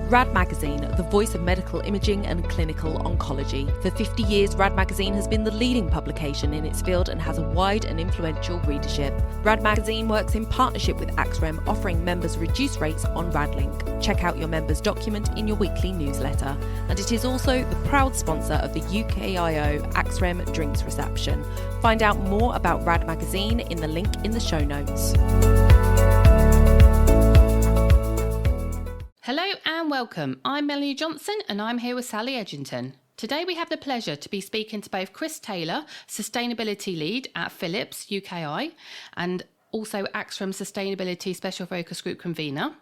RAD Magazine, the voice of medical imaging and clinical oncology. For 50 years, RAD Magazine has been the leading publication in its field and has a wide and influential readership. RAD Magazine works in partnership with AXREM, offering members reduced rates on RADlink. Check out your members' document in your weekly newsletter. And it is also the proud sponsor of the UKIO AXREM Drinks Reception. Find out more about RAD Magazine in the link in the show notes. Hello and welcome. I'm Melanie Johnson and I'm here with Sally Edgington. Today we have the pleasure to be speaking to both Chris Taylor, Sustainability Lead at Philips UKI, and also AXREM Sustainability Special Focus Group Convener,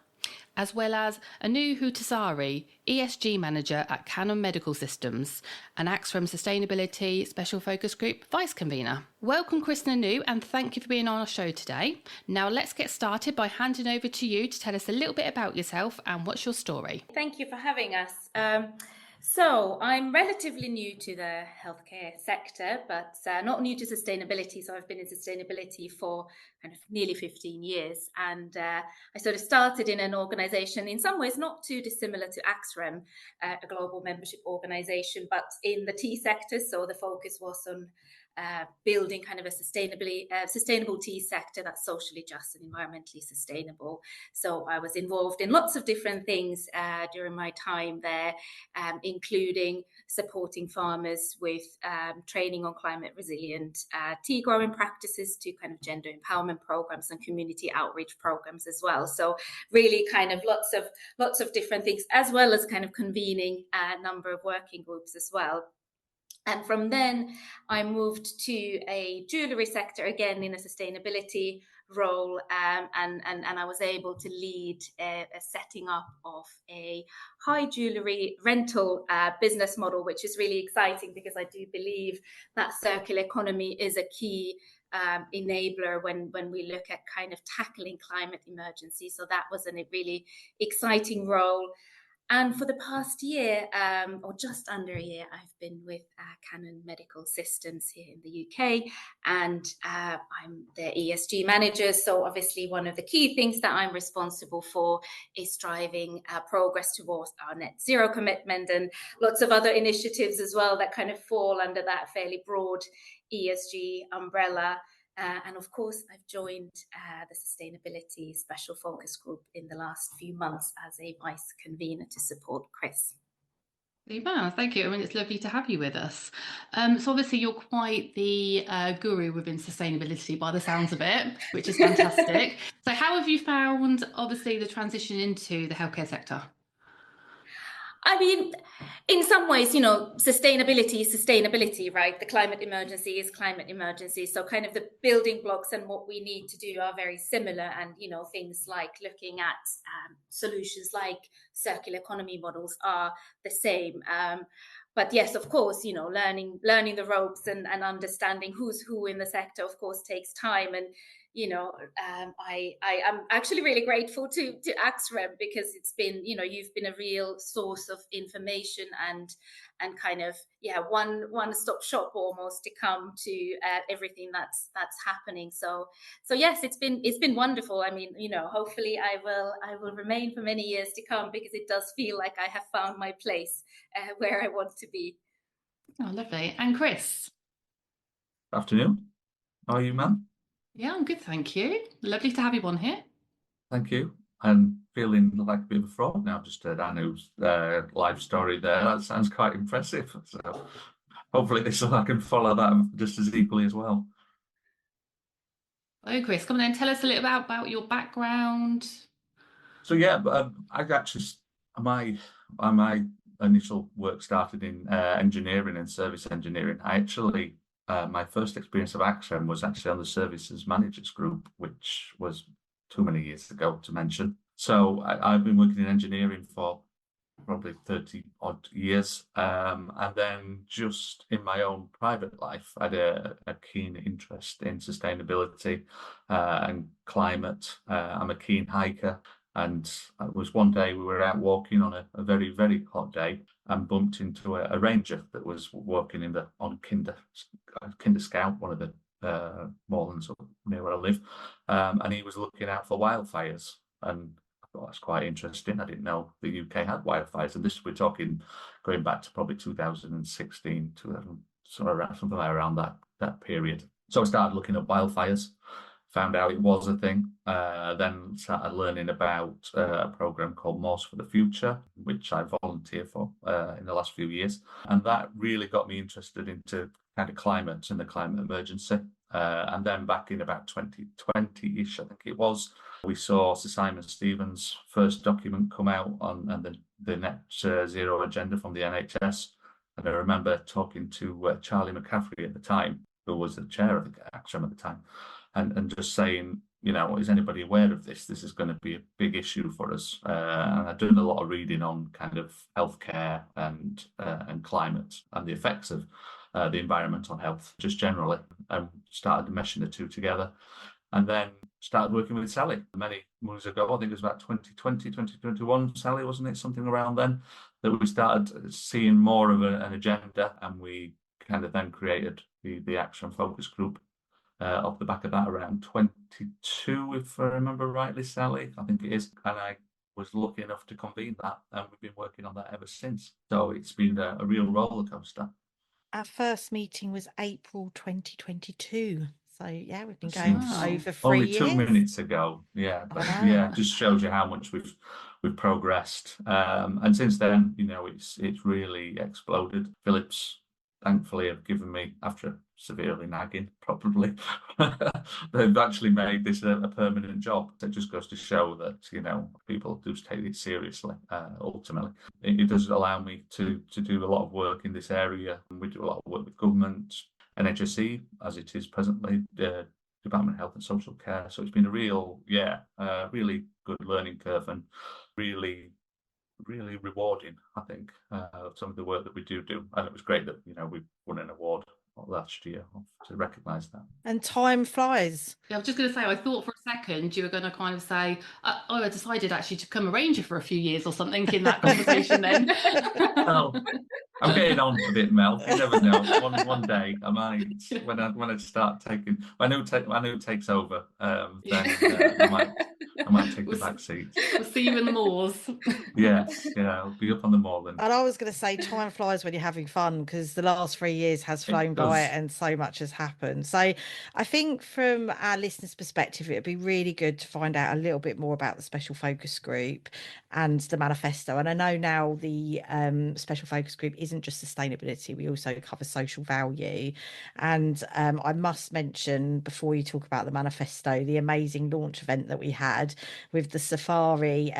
as well as Anu Hutazari, ESG Manager at Canon Medical Systems, and AXREM Sustainability Special Focus Group Vice Convener. Welcome Chris and Anu, and thank you for being on our show today. Now let's get started by handing over to you to tell us a little bit about yourself and what's your story. Thank you for having us. So I'm relatively new to the healthcare sector, but not new to sustainability. So I've been in sustainability for kind of nearly 15 years. And I sort of started in an organization in some ways not too dissimilar to AXREM, a global membership organization, but in the tea sector. So the focus was on building kind of a sustainable tea sector that's socially just and environmentally sustainable. So I was involved in lots of different things during my time there, including supporting farmers with training on climate resilient tea growing practices to kind of gender empowerment programs and community outreach programs as well. So really kind of lots of different things, as well as kind of convening a number of working groups as well. And from then, I moved to a jewellery sector, again in a sustainability role, and I was able to lead a setting up of a high jewellery rental business model, which is really exciting because I do believe that circular economy is a key enabler when we look at kind of tackling climate emergency. So that was a really exciting role. And for the past year, or just under a year, I've been with Canon Medical Systems here in the UK, and I'm the ESG Manager. So obviously one of the key things that I'm responsible for is driving progress towards our net zero commitment, and lots of other initiatives as well that kind of fall under that fairly broad ESG umbrella. And of course, I've joined the Sustainability Special Focus Group in the last few months as a vice convener to support Chris. Wow, thank you. I mean, it's lovely to have you with us. So obviously you're quite the guru within sustainability by the sounds of it, which is fantastic. So how have you found, obviously, the transition into the healthcare sector? I mean, in some ways, sustainability is sustainability, right? The climate emergency is climate emergency. So kind of the building blocks and what we need to do are very similar. And, things like looking at solutions like circular economy models are the same. But yes, of course, learning the ropes and understanding who's who in the sector, of course, takes time. And I am actually really grateful to AXREM because it's been, you've been a real source of information and kind of, one-stop shop almost to come to everything that's happening. So yes, it's been wonderful. I mean, hopefully I will remain for many years to come because it does feel like I have found my place where I want to be. Oh, lovely. And Chris? Afternoon. How are you, ma'am? Yeah, I'm good, thank you. Lovely to have you on here. Thank you. I'm feeling like a bit of a fraud now. Just heard Anu's life story there. That sounds quite impressive. So hopefully I can follow that just as equally as well. Oh, Chris, come on then. Tell us a little about your background. So I actually my initial work started in engineering and service engineering. I actually. My first experience of AXREM was actually on the Services Managers Group, which was too many years ago to mention. So I've been working in engineering for probably 30 odd years. And then just in my own private life, I had a keen interest in sustainability and climate. I'm a keen hiker. And it was one day we were out walking on a very, very hot day and bumped into a ranger that was walking on Kinder Scout, one of the moorlands near where I live. And he was looking out for wildfires. And I thought that's quite interesting. I didn't know the UK had wildfires, and this we're talking going back to probably 2016, 2000, something around that period. So I started looking at wildfires, found out it was a thing, then started learning about a program called Morse for the Future, which I volunteer for in the last few years. And that really got me interested into kind of climate and the climate emergency. And then back in about 2020-ish, I think it was, we saw Sir Simon Stevens' first document come out on the net zero agenda from the NHS. And I remember talking to Charlie McCaffrey at the time, who was the chair of the AXREM at the time, and just saying, you know, is anybody aware of this? This is going to be a big issue for us. And I've done a lot of reading on kind of healthcare and climate and the effects of the environment on health, just generally, and started meshing the two together. And then started working with Sally many months ago. I think it was about 2020, 2021, Sally, wasn't it? Something around then, that we started seeing more of an agenda, and we kind of then created the AXREM focus group off the back of that around 22, if I remember rightly, Sally, I think it is. And I was lucky enough to convene that, and we've been working on that ever since. So it's been a real roller coaster. Our first meeting was April 2022. So yeah, we've been going for over 3 Only years. 2 minutes ago. Yeah, but yeah, just shows you how much we've progressed. And since then, you know, it's really exploded. Philips, thankfully, have given me, after severely nagging, probably, they've actually made this a permanent job. It just goes to show that, you know, people do take it seriously, ultimately. It does allow me to do a lot of work in this area. We do a lot of work with government, NHSE, as it is presently, the Department of Health and Social Care. So it's been a real, really good learning curve, and really rewarding, I think, some of the work that we do. And it was great that, you know, we won an award last year to recognise that. And time flies. Yeah, I was just going to say, I thought for a second you were going to kind of say, I decided actually to become a ranger for a few years or something in that conversation then. Oh, I'm getting on a bit, Mel. You never know. One day I might, when I start taking, when Anu takes over, then I might take the back seat. We'll see you in the moors. Yes, I'll be up on the moorland. And I was going to say, time flies when you're having fun, because the last 3 years has flown by and so much has happened. So I think from our listeners' perspective, it would be really good to find out a little bit more about the special focus group and the manifesto. And I know now the special focus group isn't just sustainability, we also cover social value. And I must mention, before you talk about the manifesto, the amazing launch event that we had with the safari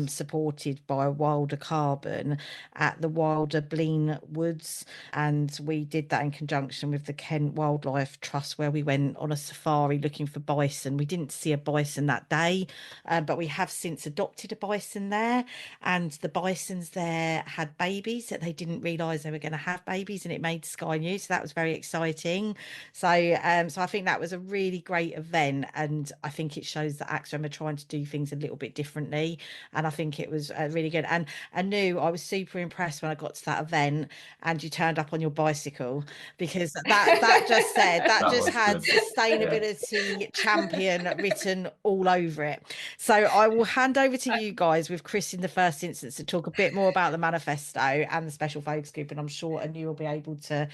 supported by Wilder Carbon at the Wilder Blean Woods. And we did that in conjunction with the Kent Wildlife Trust, where we went on a safari looking for bison. We didn't see a bison that day, but we have since adopted a bison there, and the bisons there had babies that they didn't realise they were going to have babies, and it made Sky News. So that was very exciting. So I think that was a really great event, and I think it shows that AXREM are trying to do things a little bit differently, and I think it was really good. And Anu, I was super impressed when I got to that event and you turned up on your bicycle, because that just said that just had good. Sustainability champion written all over it. So I will hand over to you guys with Chris in the first instance to talk a bit more about the manifesto and the special focus group, and I'm sure Anu will be able to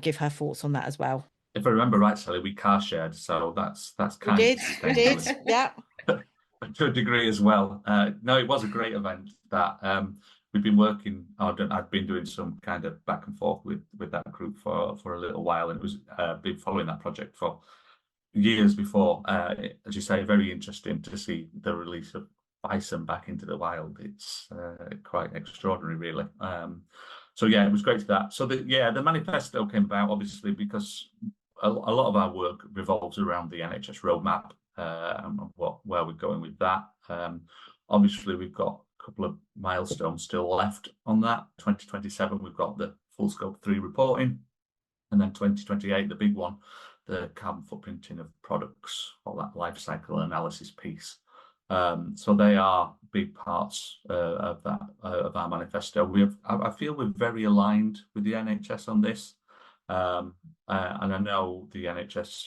give her thoughts on that as well. If I remember right, Sally, we car shared, so that's kind we of did, yeah. To a degree as well. No, it was a great event that we've been working. I've been doing some kind of back and forth with that group for a little while, and it was been following that project for years before. As you say, very interesting to see the release of bison back into the wild. It's quite extraordinary, really. So yeah, it was great to that. So the manifesto came about obviously because a lot of our work revolves around the NHS roadmap and where we're going with that. Obviously, we've got a couple of milestones still left on that. 2027, we've got the full scope 3 reporting, and then 2028, the big one, the carbon footprinting of products, all that life cycle analysis piece. So they are big parts of our manifesto. I feel we're very aligned with the NHS on this. And I know the NHS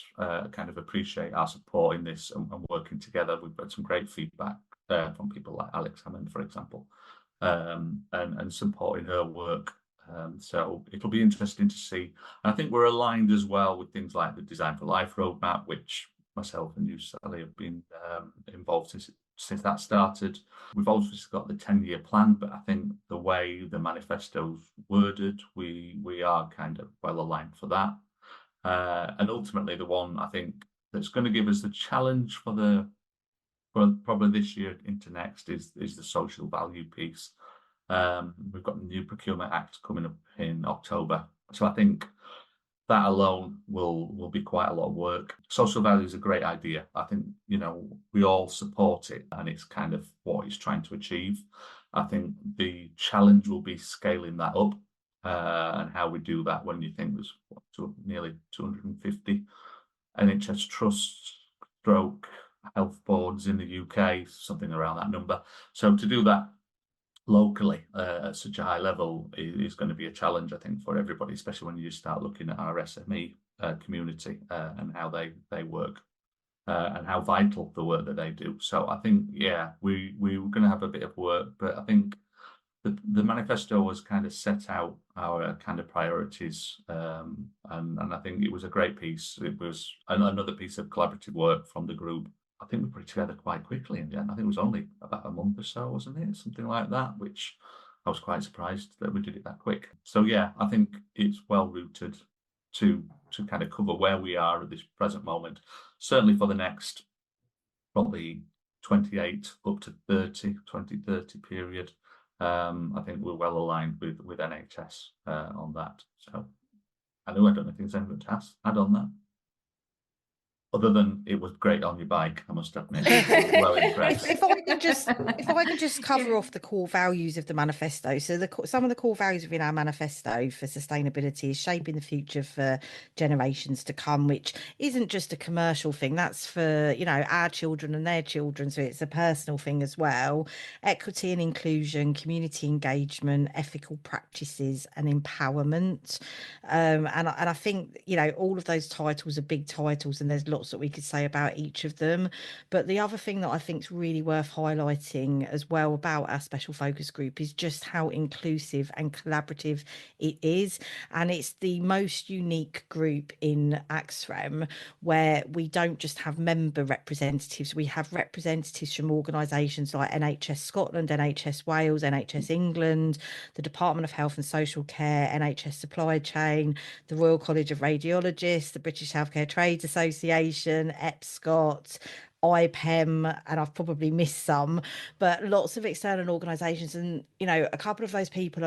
kind of appreciate our support in this and working together. We've got some great feedback from people like Alex Hammond, for example, and supporting her work. So it'll be interesting to see. And I think we're aligned as well with things like the Design for Life roadmap, which myself and you, Sally, have been involved since that started. We've obviously got the 10-year plan, but I think the way the manifesto's worded, we are kind of well aligned for that. And ultimately, the one I think that's going to give us the challenge for probably this year into next is the social value piece. We've got the new Procurement Act coming up in October, so I think that alone will be quite a lot of work. Social value is a great idea. I think, we all support it, and it's kind of what it's trying to achieve. I think the challenge will be scaling that up, and how we do that when you think there's nearly 250 NHS trusts, health boards in the UK, something around that number. So to do that locally at such a high level is going to be a challenge, I think, for everybody, especially when you start looking at our SME community and how they work and how vital the work that they do. So I think, we're going to have a bit of work, but I think the manifesto was kind of set out our kind of priorities, and I think it was a great piece. It was another piece of collaborative work from the group. I think we put it together quite quickly in the end. I think it was only about a month or so, wasn't it? Something like that, which I was quite surprised that we did it that quick. So I think it's well rooted to kind of cover where we are at this present moment, certainly for the next probably 28 up to 2030 period. I think we're well aligned with NHS on that. So I don't know if there's anything to add on that. Other than it was great on your bike, I must admit. Well impressed. If I can just cover off the core values of the manifesto. So some of the core values within our manifesto for sustainability is shaping the future for generations to come, which isn't just a commercial thing. That's for, our children and their children. So it's a personal thing as well. Equity and inclusion, community engagement, ethical practices and empowerment. And I think, all of those titles are big titles, and there's lots that we could say about each of them. But the other thing that I think is really worth highlighting as well about our special focus group is just how inclusive and collaborative it is. And it's the most unique group in AXREM, where we don't just have member representatives, we have representatives from organisations like NHS Scotland, NHS Wales, NHS England, the Department of Health and Social Care, NHS Supply Chain, the Royal College of Radiologists, the British Healthcare Trades Association, EPSCOT, IPEM, and I've probably missed some, but lots of external organisations. And, a couple of those people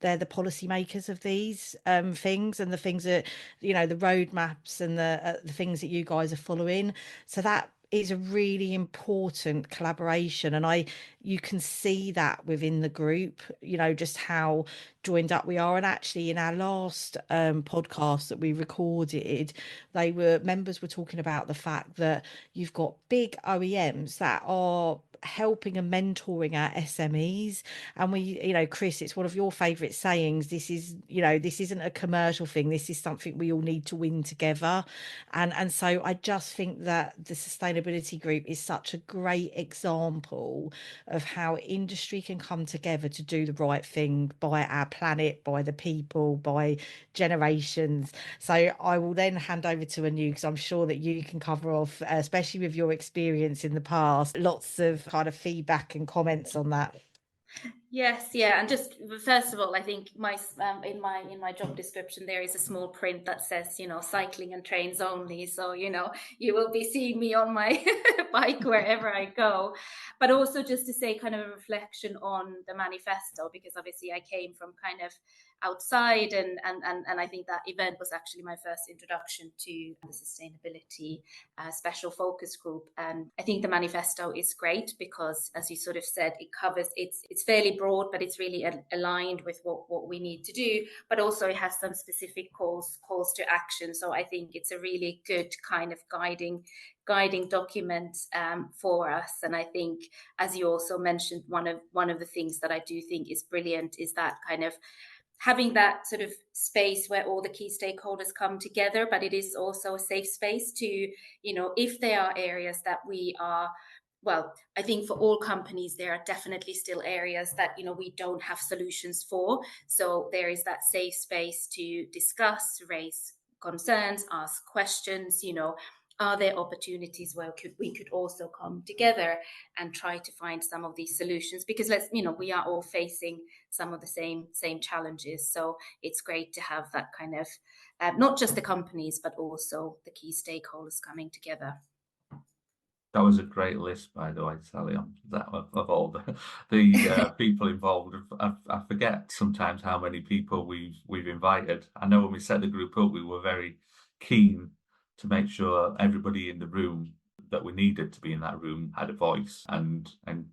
they're the policymakers of these things, and the things that, the roadmaps and the things that you guys are following. So that is a really important collaboration, and you can see that within the group, just how joined up we are. And actually in our last podcast that we recorded, members were talking about the fact that you've got big OEMs that are helping and mentoring our SMEs. And we, Chris, it's one of your favourite sayings, this isn't a commercial thing, this is something we all need to win together. And so I just think that the sustainability group is such a great example of how industry can come together to do the right thing by our planet, by the people, by generations. So I will then hand over to Anu, because I'm sure that you can cover off, especially with your experience in the past, lots of kind of feedback and comments on that. Yes, and just first of all, I think in my job description there is a small print that says, cycling and trains only. So, you will be seeing me on my bike wherever I go. But also just to say kind of a reflection on the manifesto, because obviously I came from kind of outside, and I think that event was actually my first introduction to the sustainability special focus group. And I think the manifesto is great because, as you sort of said, it covers, it's fairly broad, but it's really aligned with what we need to do, but also it has some specific calls to action. So I think it's a really good kind of guiding document for us. And I think, as you also mentioned, one of the things that I do think is brilliant is that kind of having that sort of space where all the key stakeholders come together, but it is also a safe space to, if there are areas that we are well, I think for all companies, there are definitely still areas that, we don't have solutions for. So there is that safe space to discuss, raise concerns, ask questions, are there opportunities where we could also come together and try to find some of these solutions? Because we are all facing some of the same challenges. So it's great to have that kind of, not just the companies, but also the key stakeholders coming together. That was a great list, by the way, Sally, on that of all the people involved. I forget sometimes how many people we've invited. I know when we set the group up, we were very keen to make sure everybody in the room that we needed to be in that room had a voice, and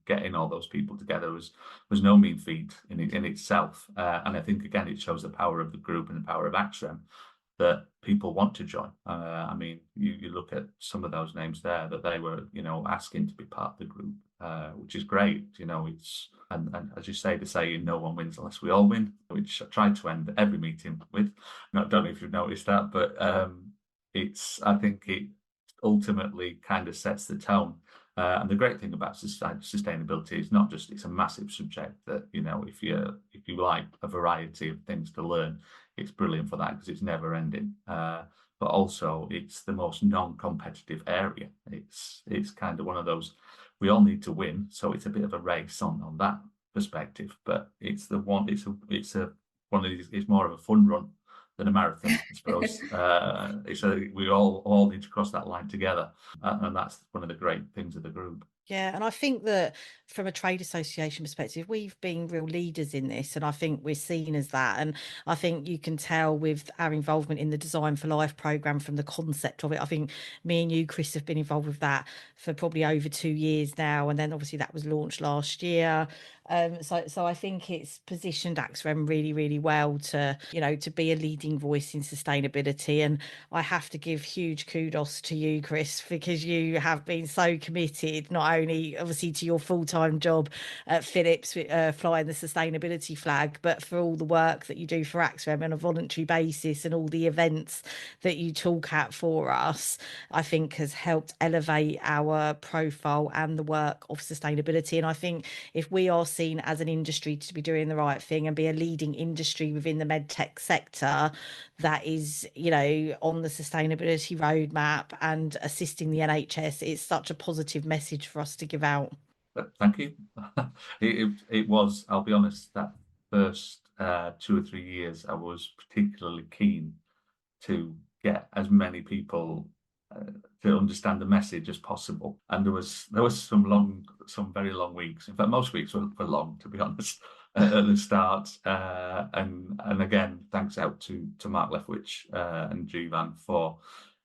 getting all those people together was no mean feat in itself. And I think again it shows the power of the group and the power of AXREM, that people want to join. I mean, you look at some of those names there that they were, asking to be part of the group, which is great. It's and as you say, the saying, no one wins unless we all win, which I try to end every meeting with. I don't know if you've noticed that, but I think it ultimately kind of sets the tone. And the great thing about sustainability is not just it's a massive subject that, if you like a variety of things to learn, it's brilliant for that because it's never ending. But also it's the most non-competitive area. It's kind of one of those, we all need to win, so it's a bit of a race on that perspective. But it's one of these. It's more of a fun run than a marathon, I suppose. So we all need to cross that line together, and that's one of the great things of the group. Yeah, and I think that from a trade association perspective, we've been real leaders in this, and I think we're seen as that. And I think you can tell with our involvement in the Design for Life programme from the concept of it. I think me and you, Chris, have been involved with that for probably over 2 years now, and then obviously that was launched last year. So I think it's positioned AXREM really, really well to be a leading voice in sustainability. And I have to give huge kudos to you, Chris, because you have been so committed, not only obviously to your full-time job at Philips, flying the sustainability flag, but for all the work that you do for AXREM on a voluntary basis and all the events that you talk at for us, I think has helped elevate our profile and the work of sustainability. And I think if we are seen as an industry to be doing the right thing and be a leading industry within the medtech sector that is, on the sustainability roadmap and assisting the NHS, it's such a positive message for us to give out. Thank you. It was, I'll be honest, that first 2 or 3 years, I was particularly keen to get as many people to understand the message as possible. And there was some very long weeks. In fact, most weeks were long, to be honest, at the start. And again, thanks out to Mark Lefwich and Jivan for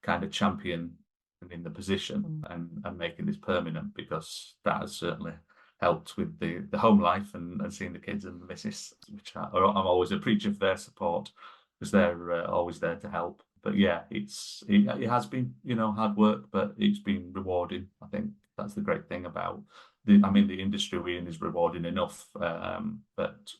kind of championing the position and making this permanent, because that has certainly helped with the home life and seeing the kids and the missus, which I'm always a preacher for their support, because they're always there to help. But yeah, it has been, hard work, but it's been rewarding. I think that's the great thing about the industry we're in is rewarding enough, but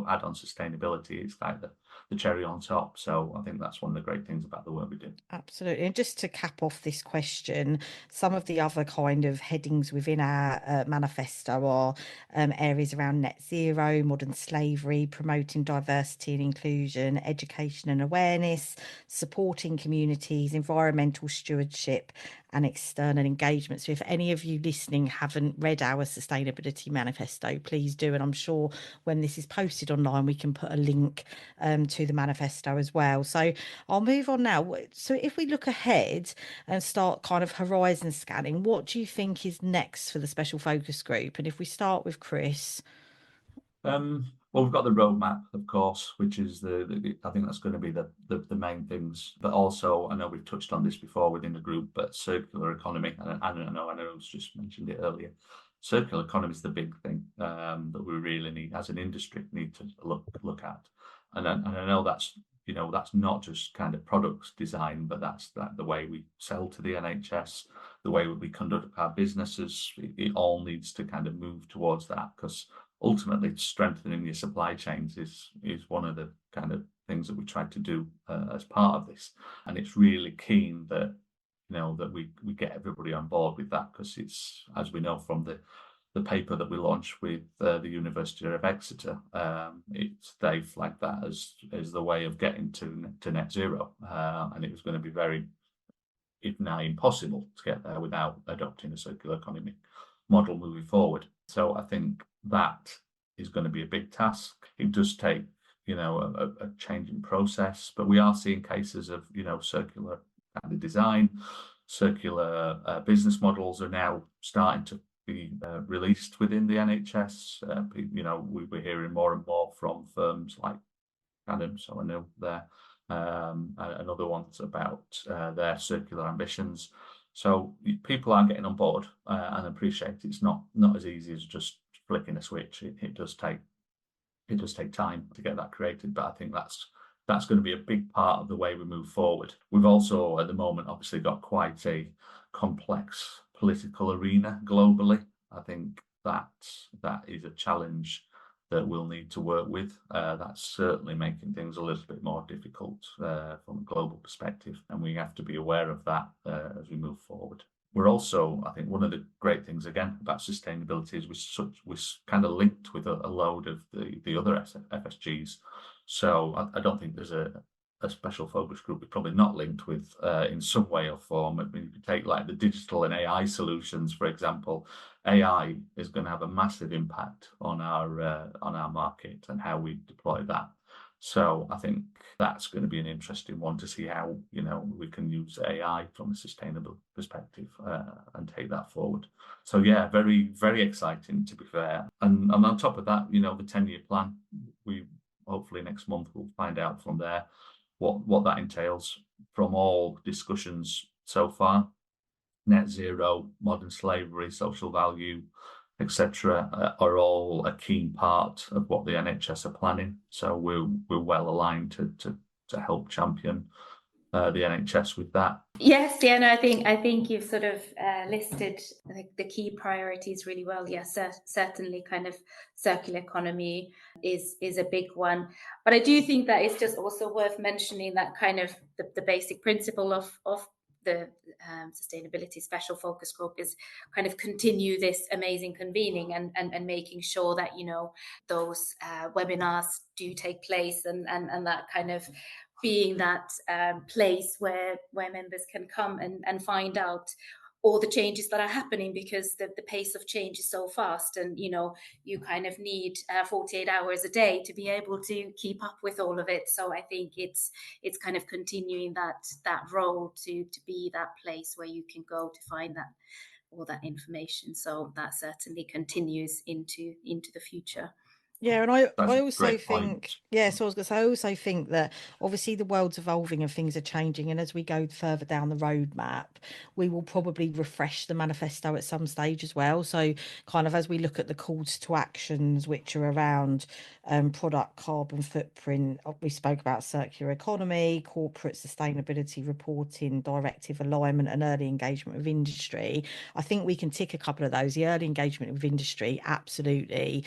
add on sustainability, it's like the cherry on top. So I think that's one of the great things about the work we do. Absolutely. And just to cap off this question, some of the other kind of headings within our manifesto are areas around net zero, modern slavery, promoting diversity and inclusion, education and awareness, supporting communities, environmental stewardship, and external engagement. So if any of you listening haven't read our sustainability manifesto, please do. And I'm sure when this is posted online, we can put a link to the manifesto as well. So I'll move on now. So if we look ahead and start kind of horizon scanning, what do you think is next for the special focus group? And if we start with Chris. Well, we've got the roadmap, of course, which is I think that's going to be the main things. But also, I know we've touched on this before within the group, but circular economy, and I know it's just mentioned it earlier. Circular economy is the big thing that we really need, as an industry, need to look at. And I know that's not just kind of products design, but that's the way we sell to the NHS, the way we conduct our businesses. It all needs to kind of move towards that, because ultimately strengthening your supply chains is one of the kind of things that we try to do as part of this. And it's really keen that that we get everybody on board with that, because it's, as we know from the paper that we launched with the University of Exeter, they flagged that as the way of getting to net zero, and it was going to be very, if not impossible, to get there without adopting a circular economy model moving forward. So I think that is going to be a big task. It does take, a changing process, but we are seeing cases of, circular kind of design, circular business models are now starting to be released within the NHS. We're hearing more and more from firms like Canon, so I know there, and other ones about their circular ambitions. So people are getting on board and appreciate it's not as easy as just flicking a switch. It does take time to get that created, but I think that's going to be a big part of the way we move forward. We've also, at the moment, obviously got quite a complex political arena globally. I think that is a challenge that we'll need to work with. That's certainly making things a little bit more difficult from a global perspective, and we have to be aware of that as we move forward. We're also, I think, one of the great things again about sustainability is we're kind of linked with a load of the other FSGs. So I don't think there's a special focus group we're probably not linked with in some way or form. I mean, if you take like the digital and AI solutions, for example, AI is going to have a massive impact on our market and how we deploy that. So I think that's going to be an interesting one to see how, we can use AI from a sustainable perspective and take that forward. So yeah, very, very exciting, to be fair. And on top of that, the 10-year plan, we hopefully next month we'll find out from there what that entails from all discussions so far. Net zero, modern slavery, social value, etc., are all a key part of what the NHS are planning. So we're well aligned to help champion the NHS with that. Yes, yeah, no, I think you've sort of listed the key priorities really well. Yes, certainly kind of circular economy is a big one. But I do think that it's just also worth mentioning that kind of the basic principle of the sustainability special focus group is kind of continue this amazing convening and making sure that, those webinars do take place and that kind of being that place where members can come and find out all the changes that are happening, because the pace of change is so fast, and you kind of need 48 hours a day to be able to keep up with all of it. So I think it's kind of continuing that role to be that place where you can go to find all that information. So that certainly continues into the future. Yeah, and I also think, so I was going to say, I also think that obviously the world's evolving and things are changing, and as we go further down the roadmap, we will probably refresh the manifesto at some stage as well. So kind of as we look at the calls to actions, which are around product carbon footprint, we spoke about circular economy, corporate sustainability reporting, directive alignment, and early engagement with industry. I think we can tick a couple of those. The early engagement with industry, absolutely.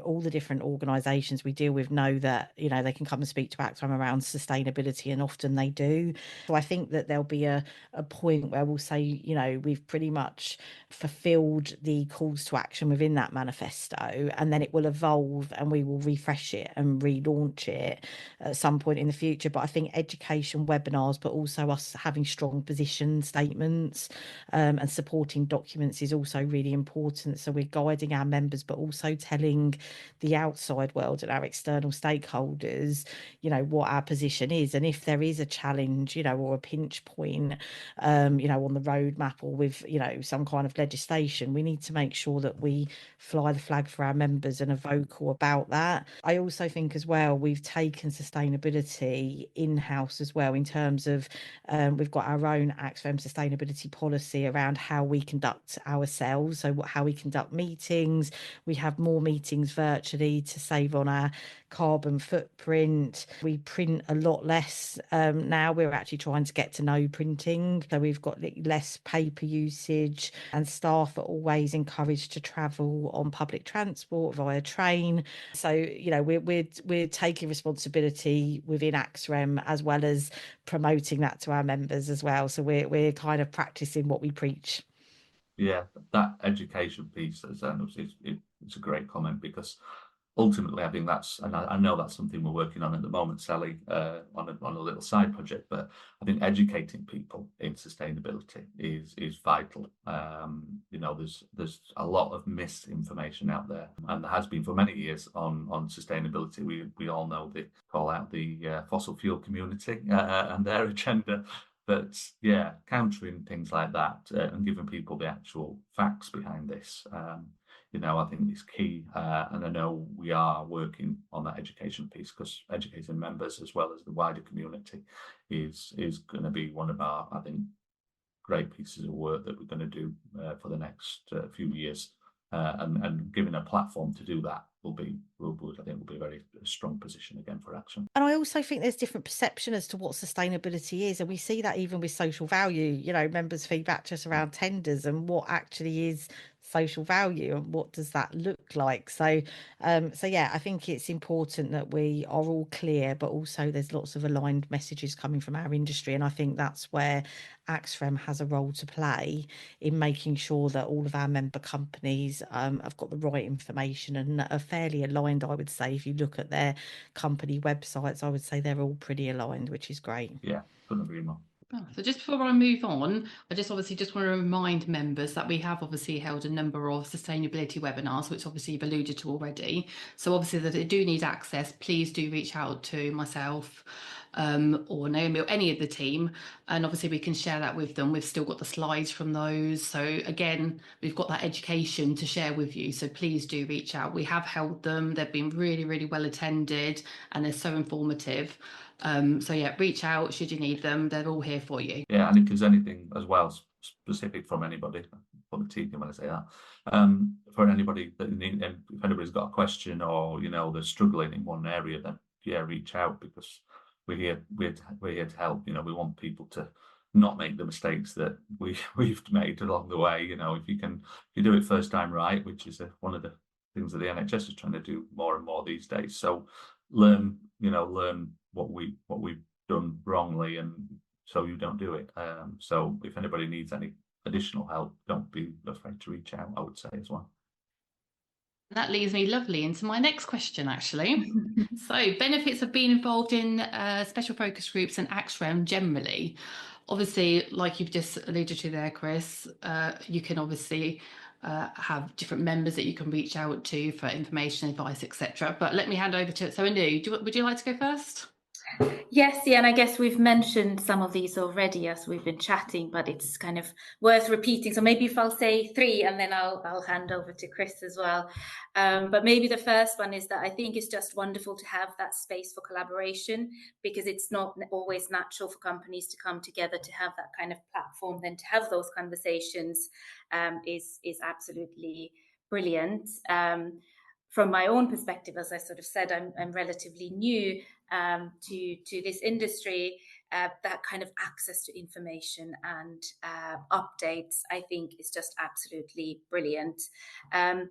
All the different organisations we deal with know that they can come and speak to AXREM around sustainability, and often they do. So I think that there'll be a point where we'll say we've pretty much fulfilled the calls to action within that manifesto, and then it will evolve and we will refresh it and relaunch it at some point in the future. But I think education webinars, but also us having strong position statements and supporting documents is also really important. So we're guiding our members, but also telling the outside world and our external stakeholders, what our position is. And if there is a challenge, or a pinch point, on the roadmap or with, some kind of legislation, we need to make sure that we fly the flag for our members and are vocal about that. I also think as well, we've taken sustainability in-house as well, in terms of we've got our own AXREM sustainability policy around how we conduct ourselves. So how we conduct meetings. We have more meetings virtually virtually to save on our carbon footprint. We print a lot less now. We're actually trying to get to no printing, so we've got less paper usage, and staff are always encouraged to travel on public transport via train. So we're taking responsibility within AXREM as well as promoting that to our members as well. So we're kind of practicing what we preach. Yeah, that education piece, it's a great comment, because ultimately I think that's, and I know that's something we're working on at the moment, Sally, on a little side project, but I think educating people in sustainability is vital. There's a lot of misinformation out there, and there has been for many years on sustainability. We all know they call out the fossil fuel community and their agenda. But yeah, countering things like that and giving people the actual facts behind this, I think is key. And I know we are working on that education piece, because educating members as well as the wider community is going to be one of our, I think, great pieces of work that we're going to do for the next few years. And giving a platform to do that will be a very strong position again for AXREM. And I also think there's different perception as to what sustainability is, and we see that even with social value. Members feedback to us around tenders and what actually is social value and what does that look like. So yeah, I think it's important that we are all clear, but also there's lots of aligned messages coming from our industry, and I think that's where AXREM has a role to play in making sure that all of our member companies have got the right information and are fairly aligned. I would say if you look at their company websites, I would say they're all pretty aligned, which is great. Yeah, couldn't agree more. So just before I move on, I just want to remind members that we have obviously held a number of sustainability webinars, which obviously you've alluded to already. So obviously that they do need access, please do reach out to myself or Naomi or any of the team, and obviously we can share that with them. We've still got the slides from those, so again we've got that education to share with you, so please do reach out. We have held them, they've been really, really well attended and they're so informative. So yeah, reach out should you need them. They're all here for you. Yeah, and if there's anything as well specific from anybody, from the team when I say that, for anybody that if anybody's got a question or they're struggling in one area, then yeah, reach out, because we're here to help. We want people to not make the mistakes that we've made along the way. If you do it first time right, which is one of the things that the NHS is trying to do more and more these days. So learn what we've done wrongly, and so you don't do it. So if anybody needs any additional help, don't be afraid to reach out, I would say as well. That leads me lovely into my next question, actually. So benefits of being involved in special focus groups and AXREM generally. Obviously, like you've just alluded to there, Chris, you can obviously have different members that you can reach out to for information, advice, etc. But let me hand over to Anu. Would you like to go first? Yes, yeah, and I guess we've mentioned some of these already as we've been chatting, but it's kind of worth repeating. So maybe if I'll say three, and then I'll hand over to Chris as well. But maybe the first one is that I think it's just wonderful to have that space for collaboration, because it's not always natural for companies to come together to have that kind of platform. Then to have those conversations is absolutely brilliant. From my own perspective, as I sort of said, I'm relatively new to this industry. That kind of access to information and updates, I think, is just absolutely brilliant. And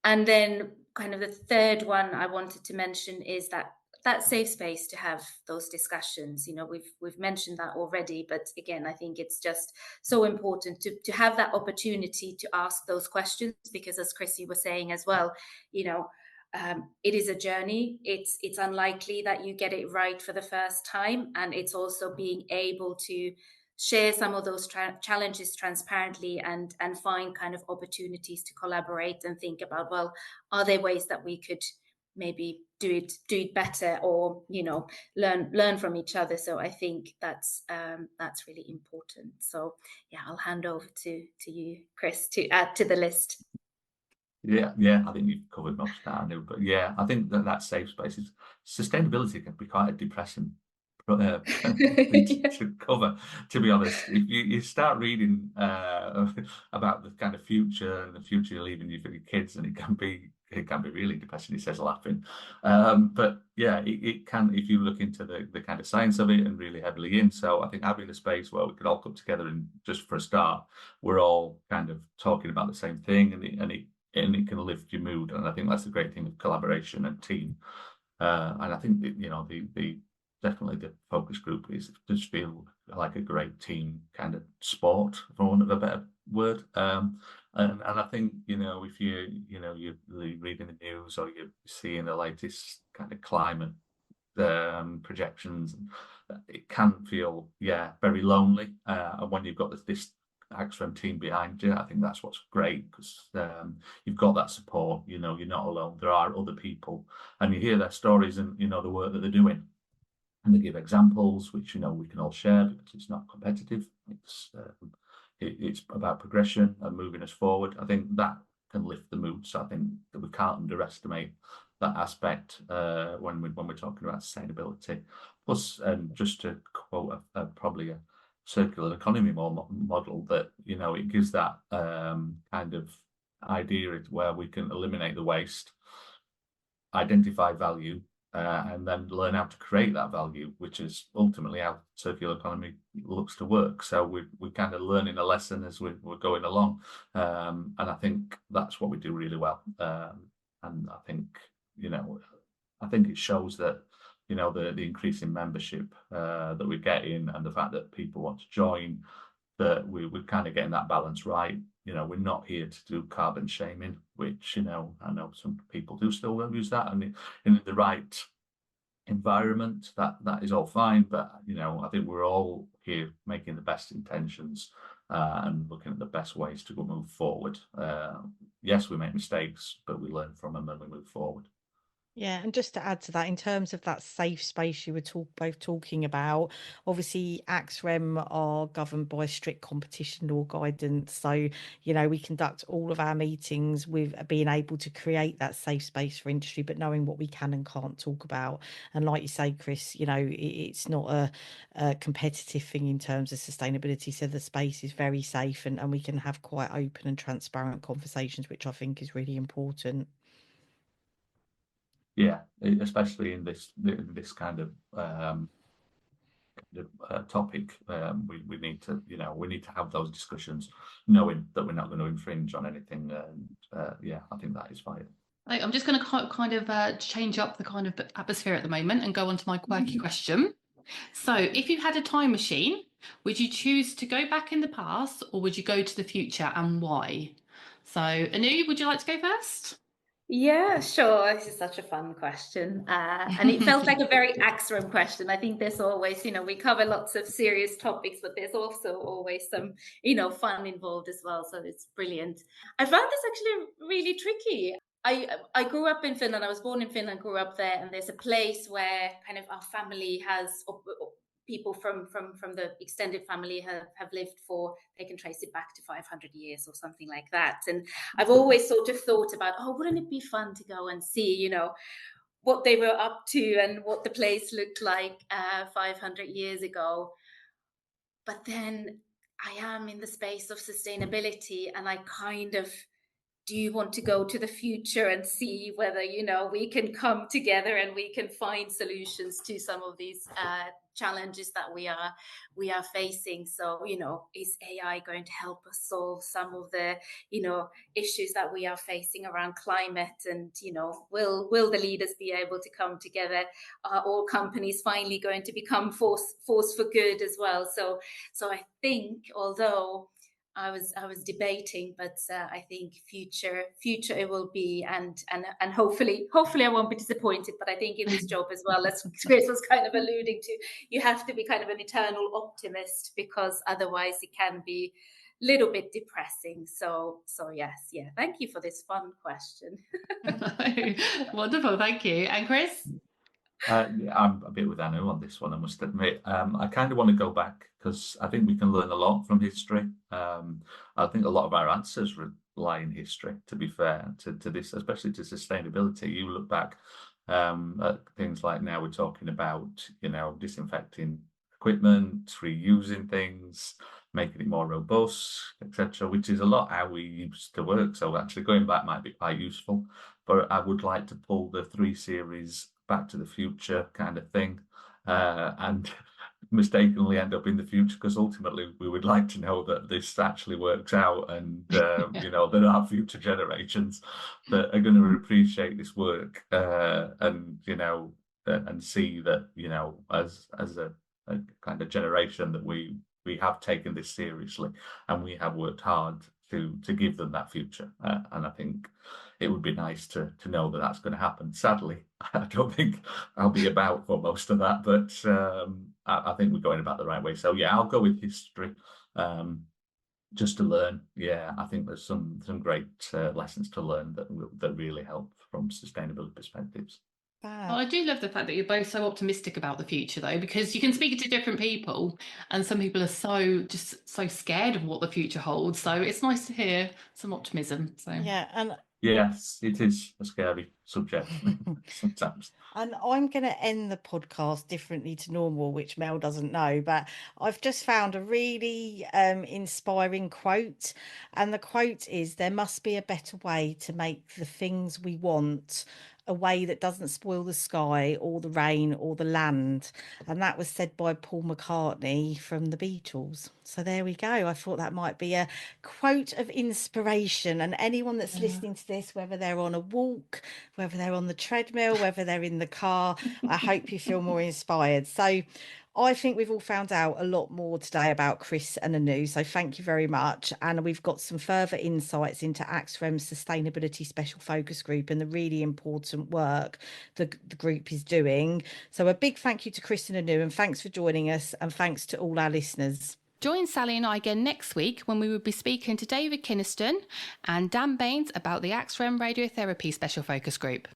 then kind of the third one I wanted to mention is that safe space to have those discussions. We've mentioned that already, but again, I think it's just so important to have that opportunity to ask those questions, because as Chrissy was saying as well, it is a journey. It's unlikely that you get it right for the first time, and it's also being able to share some of those challenges transparently and find kind of opportunities to collaborate and think about, well, are there ways that we could maybe do it better, or learn from each other. So I think that's really important. So yeah, I'll hand over to you, Chris, to add to the list. Yeah, I think you've covered most of that, Anu. But yeah, I think that safe space is sustainability can be quite a depressing to cover, to be honest. If you start reading about the kind of future and the future you're leaving for your kids, and it can it can be really depressing, he says, laughing. But yeah, it can, if you look into the kind of science of it and really heavily in. So I think having a space where we could all come together and just for a start, we're all kind of talking about the same thing, and it can lift your mood. And I think that's the great thing of collaboration and team. And I think that, the definitely the focus group does feel like a great team kind of sport, for want of a better word. And I think, if you're reading the news or you're seeing the latest kind of climate projections, it can feel, very lonely. And when you've got this AXREM team behind you, I think that's what's great, because you've got that support. You're not alone. There are other people, and you hear their stories and the work that they're doing, and they give examples which we can all share, because it's not competitive. It's about progression and moving us forward. I think that can lift the mood. So I think that we can't underestimate that aspect when we're talking about sustainability. Plus, just to quote probably a circular economy model, that it gives that kind of idea where we can eliminate the waste, identify value, and then learn how to create that value, which is ultimately how circular economy looks to work. So we're kind of learning a lesson as we're going along, and I think that's what we do really well. And I think it shows that the increase in membership that we're getting, and the fact that people want to join, that we're kind of getting that balance right. We're not here to do carbon shaming, which I know some people do still use that, and in the right environment, that is all fine. But I think we're all here making the best intentions and looking at the best ways to move forward. Yes, we make mistakes, but we learn from them and we move forward. Yeah, and just to add to that, in terms of that safe space you were both talking about, obviously AXREM are governed by strict competition law guidance. So, we conduct all of our meetings with being able to create that safe space for industry, but knowing what we can and can't talk about. And like you say, Chris, it's not a competitive thing in terms of sustainability. So the space is very safe, and we can have quite open and transparent conversations, which I think is really important. Yeah, especially in this kind of topic, we need to have those discussions, knowing that we're not going to infringe on anything. And I think that is fine. I'm just going to kind of change up the kind of atmosphere at the moment and go on to my quirky question. So, if you had a time machine, would you choose to go back in the past, or would you go to the future, and why? So, Anu, would you like to go first? Yeah, sure. This is such a fun question. And it felt like a very AXREM question. I think there's always, we cover lots of serious topics, but there's also always some, fun involved as well. So it's brilliant. I found this actually really tricky. I grew up in Finland. I was born in Finland, grew up there. And there's a place where kind of our family has, people from the extended family have lived for, they can trace it back to 500 years or something like that. And I've always sort of thought about, wouldn't it be fun to go and see, what they were up to and what the place looked like 500 years ago. But then I am in the space of sustainability, and I kind of do want to go to the future and see whether, we can come together and we can find solutions to some of these challenges that we are facing. So, is AI going to help us solve some of the, issues that we are facing around climate? And, will the leaders be able to come together? Are all companies finally going to become force for good as well? So I think, although I was debating, but I think future it will be, and hopefully I won't be disappointed. But I think in this job as well, as Chris was kind of alluding to, you have to be kind of an eternal optimist, because otherwise it can be a little bit depressing. So yes, thank you for this fun question. Wonderful, thank you. And Chris? I'm a bit with Anu on this one, I must admit. I kind of want to go back, because I think we can learn a lot from history. I think a lot of our answers lie in history, to be fair, to this, especially to sustainability. You look back at things like now we're talking about, disinfecting equipment, reusing things, making it more robust, etc., which is a lot how we used to work. So actually going back might be quite useful, but I would like to pull the 3 series Back to the Future kind of thing, and mistakenly end up in the future, because ultimately we would like to know that this actually works out, and you know, there are future generations that are going to appreciate this work, and you know, and see that, you know, as a kind of generation, that we have taken this seriously and we have worked hard to give them that future, and I think it would be nice to know that that's going to happen. Sadly, I don't think I'll be about for most of that, but I think we're going about the right way. So yeah, I'll go with history, just to learn. Yeah, I think there's some great lessons to learn that really help from sustainability perspectives. Well, I do love the fact that you're both so optimistic about the future, though, because you can speak to different people, and some people are so scared of what the future holds. So it's nice to hear some optimism. So Yeah, and yes, it is a scary subject sometimes. And I'm going to end the podcast differently to normal, which Mel doesn't know, but I've just found a really inspiring quote. And the quote is, "There must be a better way to make the things we want, a way that doesn't spoil the sky or the rain or the land." And that was said by Paul McCartney from the Beatles. So there we go. I thought that might be a quote of inspiration. And anyone that's listening to this, whether they're on a walk, whether they're on the treadmill, whether they're in the car, I hope you feel more inspired. So I think we've all found out a lot more today about Chris and Anu, so thank you very much. And we've got some further insights into AXREM's Sustainability Special Focus Group and the really important work the group is doing. So a big thank you to Chris and Anu, and thanks for joining us, and thanks to all our listeners. join Sally and I again next week when we will be speaking to David Kinniston and Dan Baines about the AXREM Radiotherapy Special Focus Group.